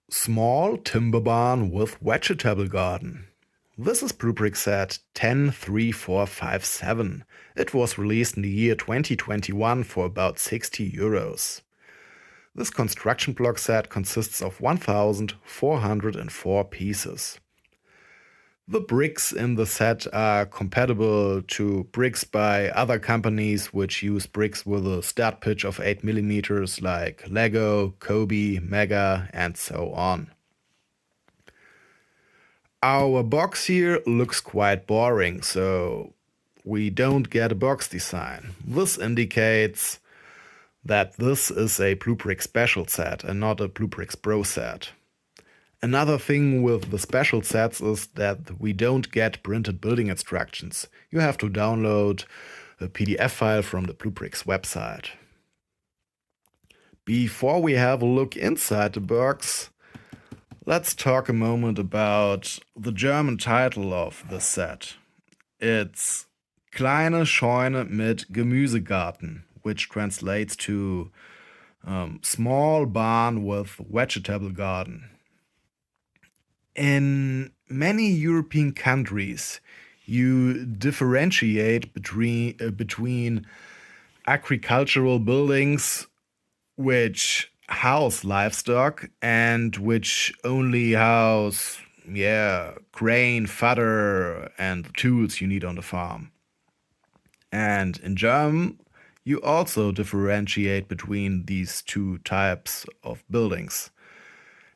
Small timber barn with vegetable garden. This is BlueBrixx set 103457. It was released in the year 2021 for about 60 euros. This construction block set consists of 1404 pieces. The bricks in the set are compatible to bricks by other companies which use bricks with a stud pitch of 8 mm like Lego, Kobe, Mega, and so on. Our box here looks quite boring, so we don't get a box design. This indicates that this is a BlueBrixx special set and not a BlueBrixx Pro set. Another thing with the special sets is that we don't get printed building instructions. You have to download a PDF file from the BlueBrixx website. Before we have a look inside the box, let's talk a moment about the German title of the set. It's Kleine Scheune mit Gemüsegarten, which translates to small barn with vegetable garden. In many European countries, you differentiate between agricultural buildings which house livestock and which only house grain, fodder, and the tools you need on the farm. And in German, you also differentiate between these two types of buildings.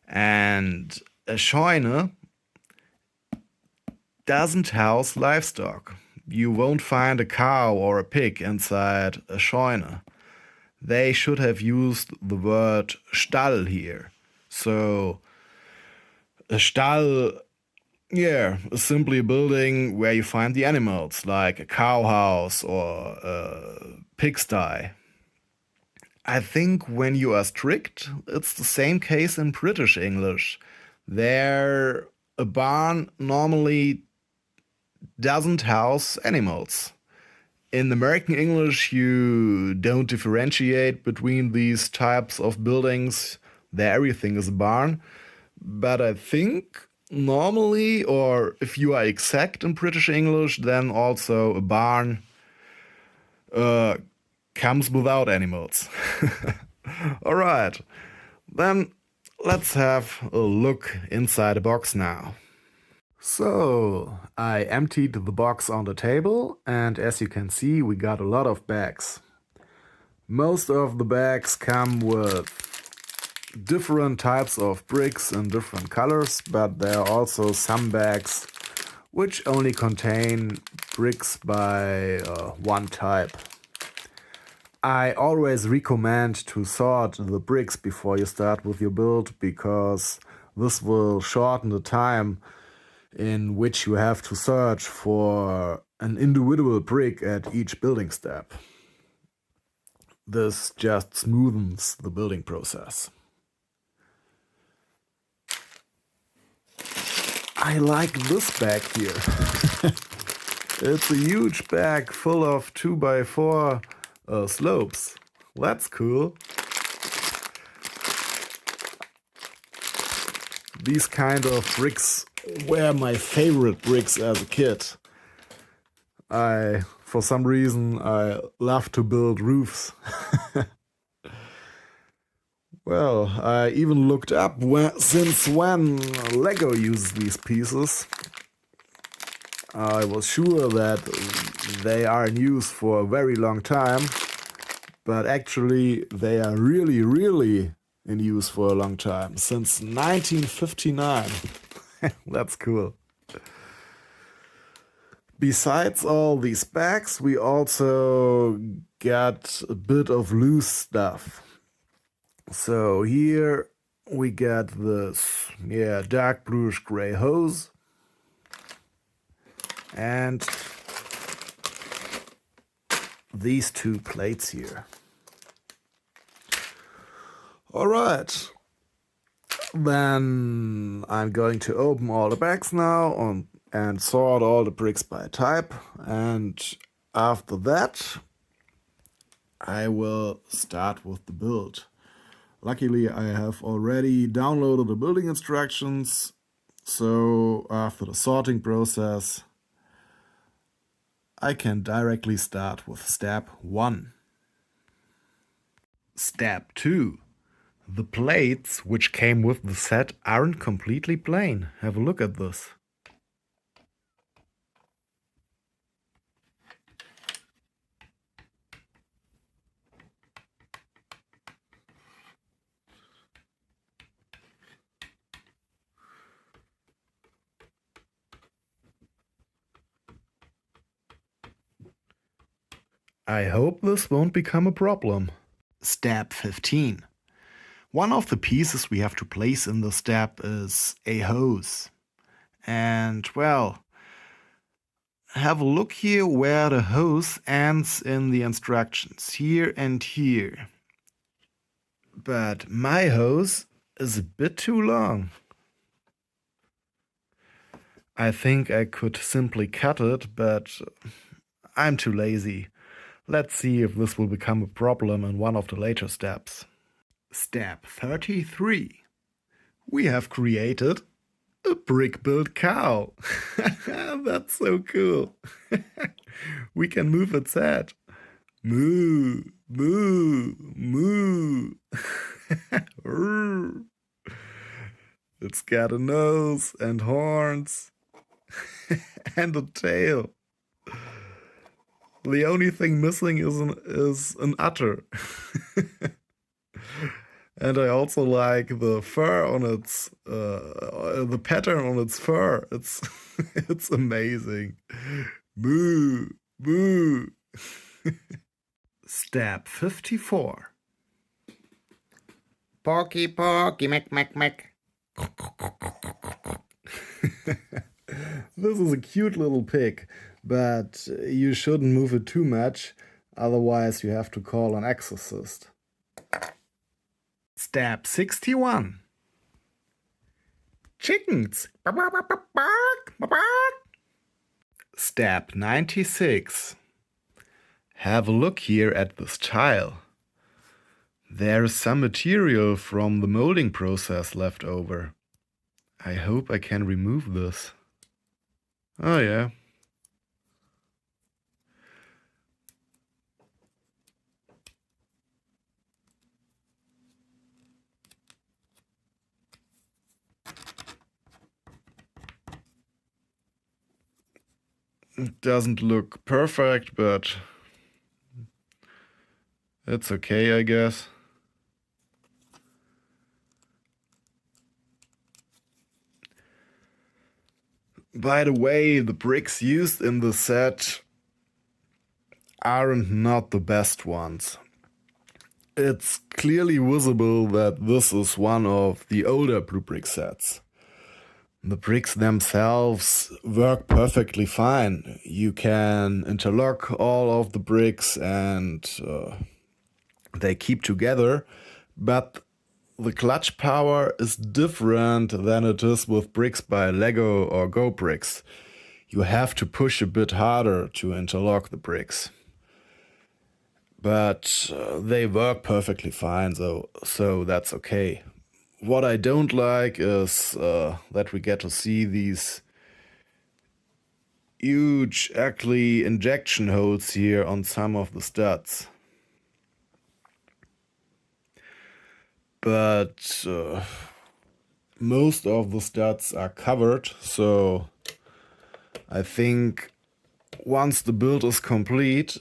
And a Scheune doesn't house livestock. You won't find a cow or a pig inside a Scheune. They should have used the word Stall here. So a Stall, is simply a building where you find the animals, like a cow house or a pigsty. I think when you are strict, it's the same case in British English. There, a barn normally doesn't house animals. In American English, you don't differentiate between these types of buildings. There, everything is a barn. But I think normally, or if you are exact in British English, then also a barn comes without animals. Alright, then let's have a look inside the box now. So, I emptied the box on the table, and as you can see, we got a lot of bags. Most of the bags come with different types of bricks in different colors, but there are also some bags which only contain bricks by one type. I always recommend to sort the bricks before you start with your build, because this will shorten the time in which you have to search for an individual brick at each building step. This just smoothens the building process. I like this bag here. It's a huge bag full of 2x4 slopes. That's cool. These kind of bricks were my favorite bricks as a kid. For some reason, I love to build roofs. Well, I even looked up since when Lego uses these pieces. I was sure that they are in use for a very long time, but actually they are really in use for a long time, since 1959. That's cool. Besides all these bags, we also got a bit of loose stuff. So here we get this dark bluish gray hose and these two plates here. Alright, then I'm going to open all the bags now and sort all the bricks by type, and after that I will start with the build. Luckily, I have already downloaded the building instructions, so after the sorting process, I can directly start with step 1. Step 2. The plates which came with the set aren't completely plain. Have a look at this. I hope this won't become a problem. Step 15. One of the pieces we have to place in the step is a hose. And well, have a look here where the hose ends in the instructions, here and here. But my hose is a bit too long. I think I could simply cut it, but I'm too lazy. Let's see if this will become a problem in one of the later steps. Step 33. We have created a brick-built cow. That's so cool. We can move its head. Moo, moo, moo. It's got a nose and horns and a tail. The only thing missing is an udder. And I also like the fur on its, the pattern on its fur. It's, it's amazing. Moo, moo. Step 54. Porky, porky, mac, mac, mac. This is a cute little pig, but you shouldn't move it too much, otherwise you have to call an exorcist. Step 61. Chickens. Step 96. Have a look here at this tile. There is some material from the molding process left over. I hope I can remove this. Oh yeah. It doesn't look perfect, but it's okay, I guess. By the way, the bricks used in the set aren't not the best ones. It's clearly visible that this is one of the older BlueBrixx sets. The bricks themselves work perfectly fine. You can interlock all of the bricks and they keep together, but the clutch power is different than it is with bricks by Lego or BlueBrixx. You have to push a bit harder to interlock the bricks. But they work perfectly fine, so that's okay. What I don't like is that we get to see these huge, ugly injection holes here on some of the studs. But most of the studs are covered, so I think once the build is complete,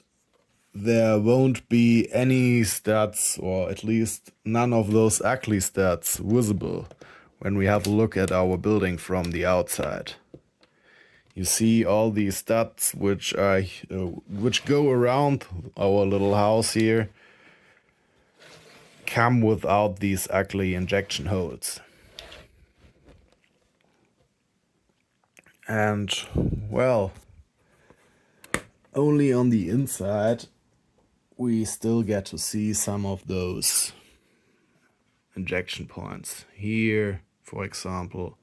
there won't be any studs, or at least none of those ugly studs, visible when we have a look at our building from the outside. You see all these studs which go around our little house here come without these ugly injection holes. And well, only on the inside we still get to see some of those injection points. Here, for example,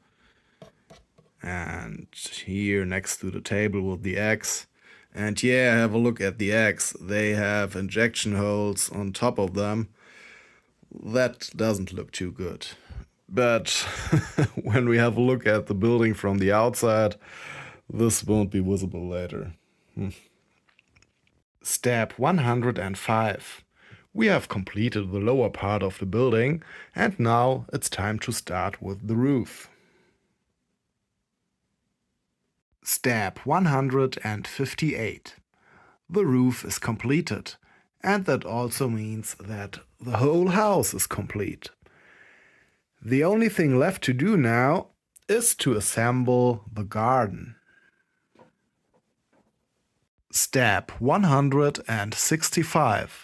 and here next to the table with the eggs. And yeah, have a look at the eggs. They have injection holes on top of them, That doesn't look too good. But when we have a look at the building from the outside, this won't be visible later. Step 105. We have completed the lower part of the building, and now it's time to start with the roof. Step 158. The roof is completed, and that also means that the whole house is complete. The only thing left to do now is to assemble the garden. Step 165.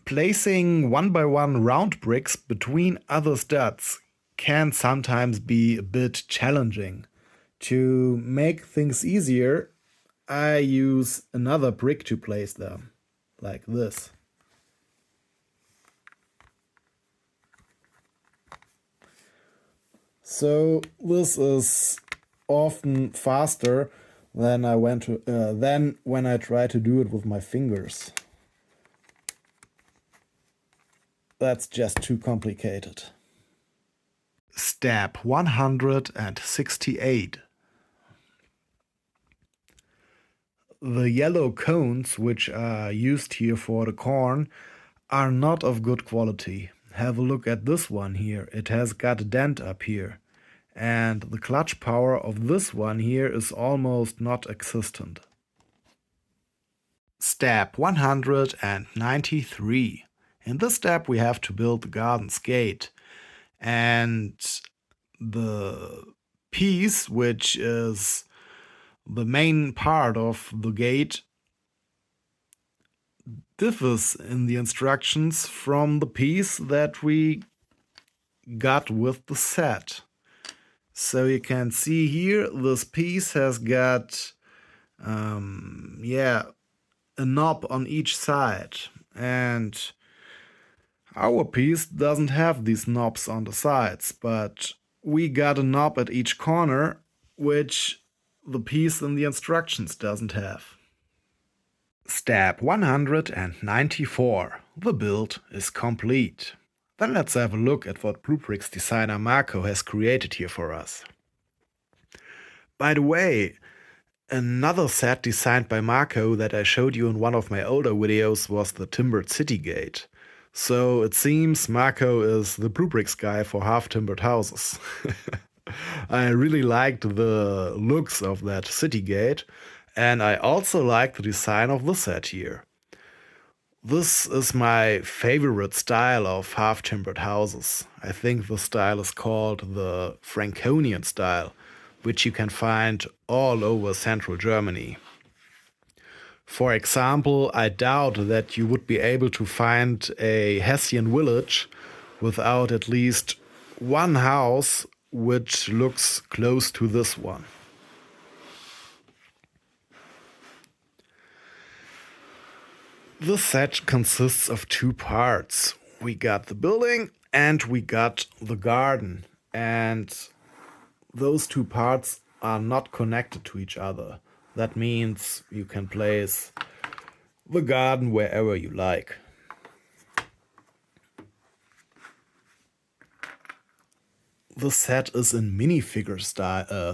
Placing one by one round bricks between other studs can sometimes be a bit challenging. To make things easier, I use another brick to place them, like this. So this is often faster than when I try to do it with my fingers. That's just too complicated. Step 168. The yellow cones, which are used here for the corn, are not of good quality. Have a look at this one here. It has got a dent up here. And the clutch power of this one here is almost not existent. Step 193. In this step we have to build the garden's gate. And the piece, which is the main part of the gate, differs in the instructions from the piece that we got with the set. So you can see here, this piece has got a knob on each side, and our piece doesn't have these knobs on the sides, but we got a knob at each corner, which the piece in the instructions doesn't have. Step 194. The build is complete. Then let's have a look at what BlueBrixx designer Marco has created here for us. By the way, another set designed by Marco that I showed you in one of my older videos was the timbered city gate. So it seems Marco is the BlueBrixx guy for half-timbered houses. I really liked the looks of that city gate, and I also like the design of the set here. This is my favorite style of half-timbered houses. I think the style is called the Franconian style, which you can find all over central Germany. For example, I doubt that you would be able to find a Hessian village without at least one house which looks close to this one. The set consists of two parts. We got the building and we got the garden. And those two parts are not connected to each other. That means you can place the garden wherever you like. The set is in minifigure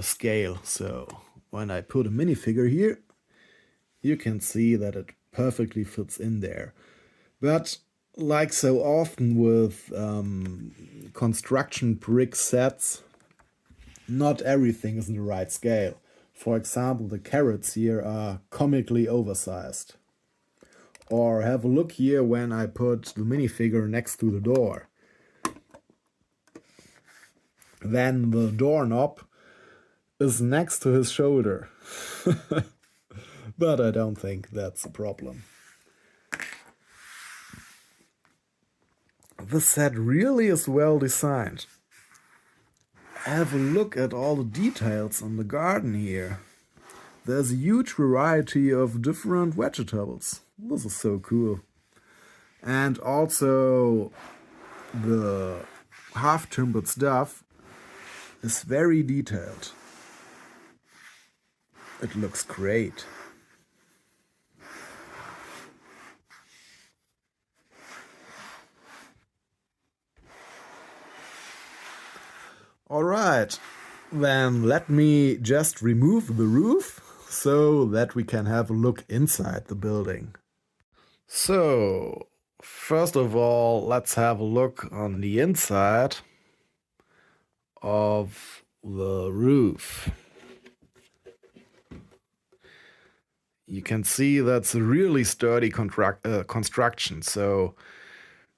scale, so when I put a minifigure here, you can see that it perfectly fits in there. But like so often with construction brick sets, not everything is in the right scale. For example, the carrots here are comically oversized. Or have a look here when I put the minifigure next to the door. Then the doorknob is next to his shoulder. But I don't think that's a problem. The set really is well designed. Have a look at all the details on the garden here. There's a huge variety of different vegetables. This is so cool. And also the half-timbered stuff is very detailed. It looks great. Alright, then let me just remove the roof so that we can have a look inside the building. So, first of all, let's have a look on the inside of the roof. You can see that's a really sturdy construction, so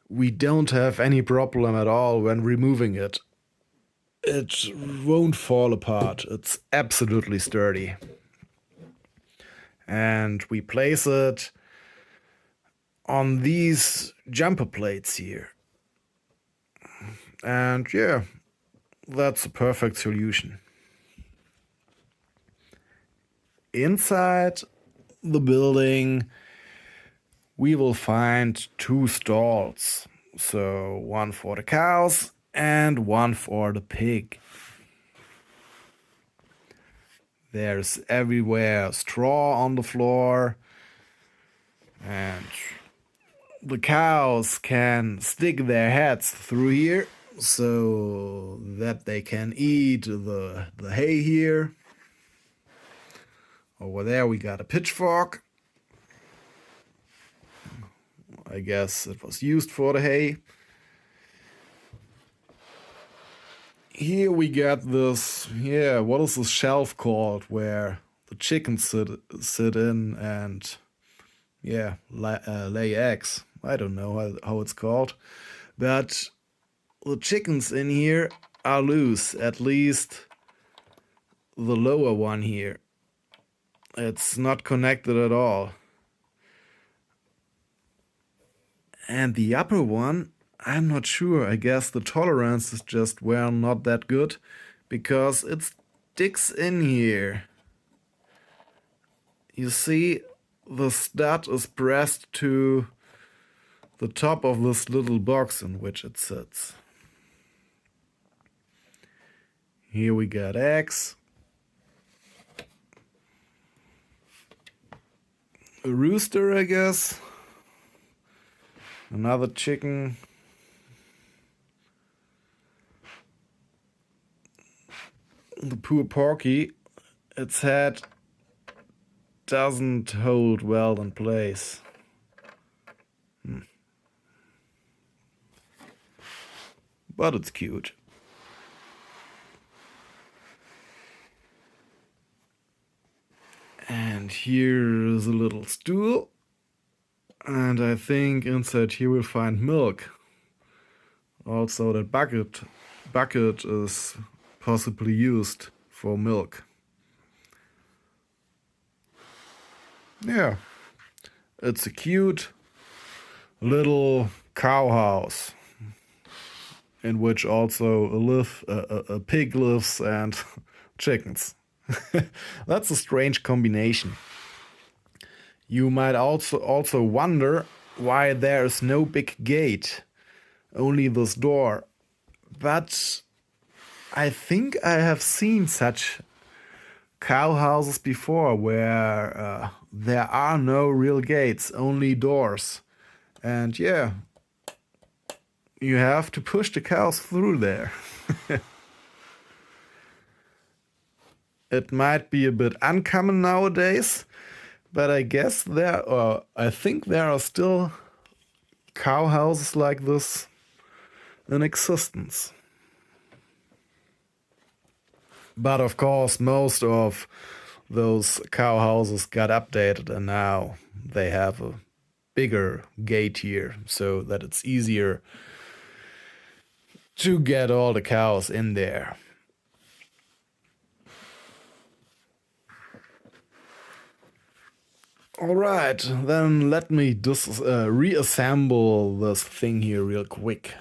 we don't have any problem at all when removing it. It won't fall apart. It's absolutely sturdy. And we place it on these jumper plates here. And yeah, that's a perfect solution. Inside the building, we will find 2 stalls. So one for the cows and one for the pig. There's everywhere straw on the floor, and the cows can stick their heads through here so that they can eat the hay here. Over there we got a pitchfork. I guess it was used for the hay. Here we got this, what is this shelf called where the chickens sit in and lay eggs. I don't know how it's called, but the chickens in here are loose, at least the lower one here. It's not connected at all. And the upper one, I'm not sure. I guess the tolerance is just not that good because it sticks in here. You see, the stud is pressed to the top of this little box in which it sits. Here we got eggs. A rooster, I guess. Another chicken. The poor porky, its head doesn't hold well in place. But it's cute. And here's a little stool. And I think inside here we'll find milk. Also that bucket is possibly used for milk. Yeah, it's a cute little cow house in which also a pig lives and chickens. That's a strange combination. You might also wonder why there is no big gate, only this door. But I think I have seen such cow houses before where there are no real gates, only doors. And yeah, you have to push the cows through there. It might be a bit uncommon nowadays, but I think there are still cow houses like this in existence. But of course, most of those cow houses got updated and now they have a bigger gate here so that it's easier to get all the cows in there. Alright, then let me just reassemble this thing here real quick.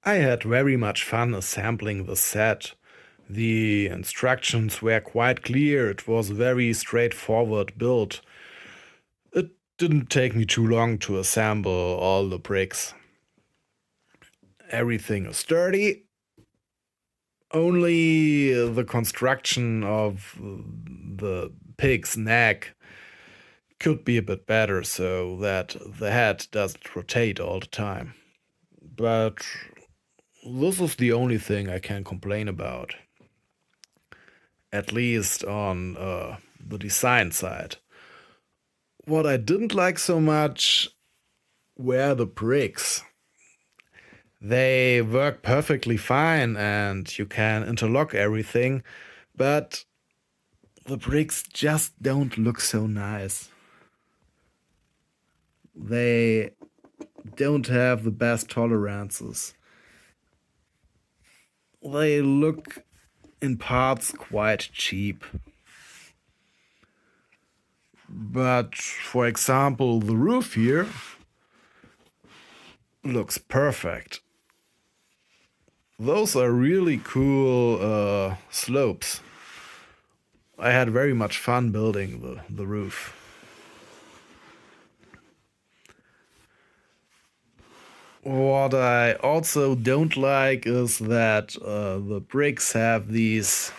I had very much fun assembling the set. The instructions were quite clear. It was a very straightforward build. It didn't take me too long to assemble all the bricks. Everything is sturdy. Only the construction of the pig's neck could be a bit better so that the head doesn't rotate all the time. But this is the only thing I can complain about, at least on the design side. What I didn't like so much were the bricks. They work perfectly fine and you can interlock everything, but the bricks just don't look so nice. They don't have the best tolerances. They look in parts quite cheap. But for example, the roof here looks perfect. Those are really cool slopes. I had very much fun building the roof. What I also don't like is that the bricks have these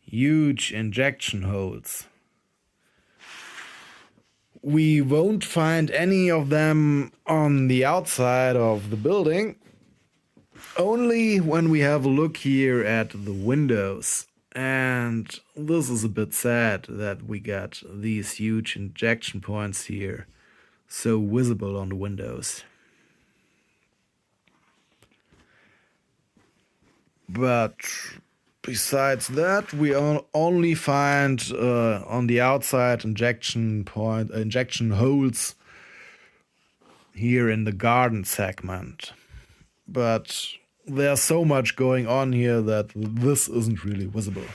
huge injection holes. We won't find any of them on the outside of the building, only when we have a look here at the windows. And this is a bit sad that we got these huge injection points here so visible on the windows. But besides that, we only find on the outside injection holes here in the garden segment. But there's so much going on here that this isn't really visible.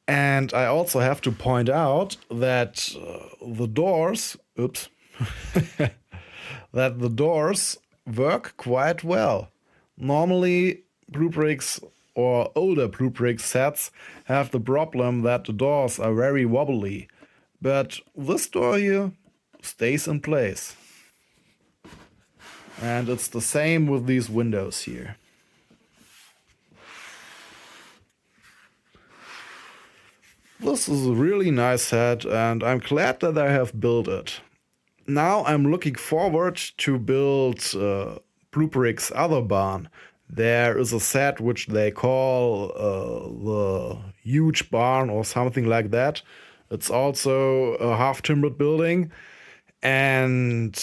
And I also have to point out that the doors, that the doors work quite well. Normally, BlueBrixx or older BlueBrixx sets have the problem that the doors are very wobbly, but this door here stays in place. And it's the same with these windows here. This is a really nice set and I'm glad that I have built it. Now I'm looking forward to build BlueBrixx other barn. There is a set which they call the huge barn or something like that. It's also a half timbered building and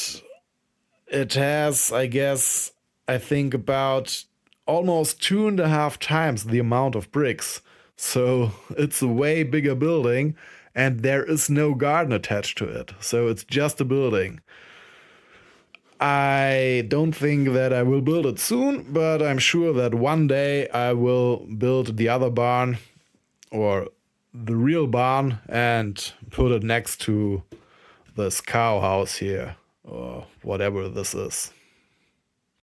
it has, I think about almost 2.5 times the amount of bricks. So it's a way bigger building and there is no garden attached to it. So it's just a building. I don't think that I will build it soon, but I'm sure that one day I will build the other barn or the real barn and put it next to this cow house here or whatever this is.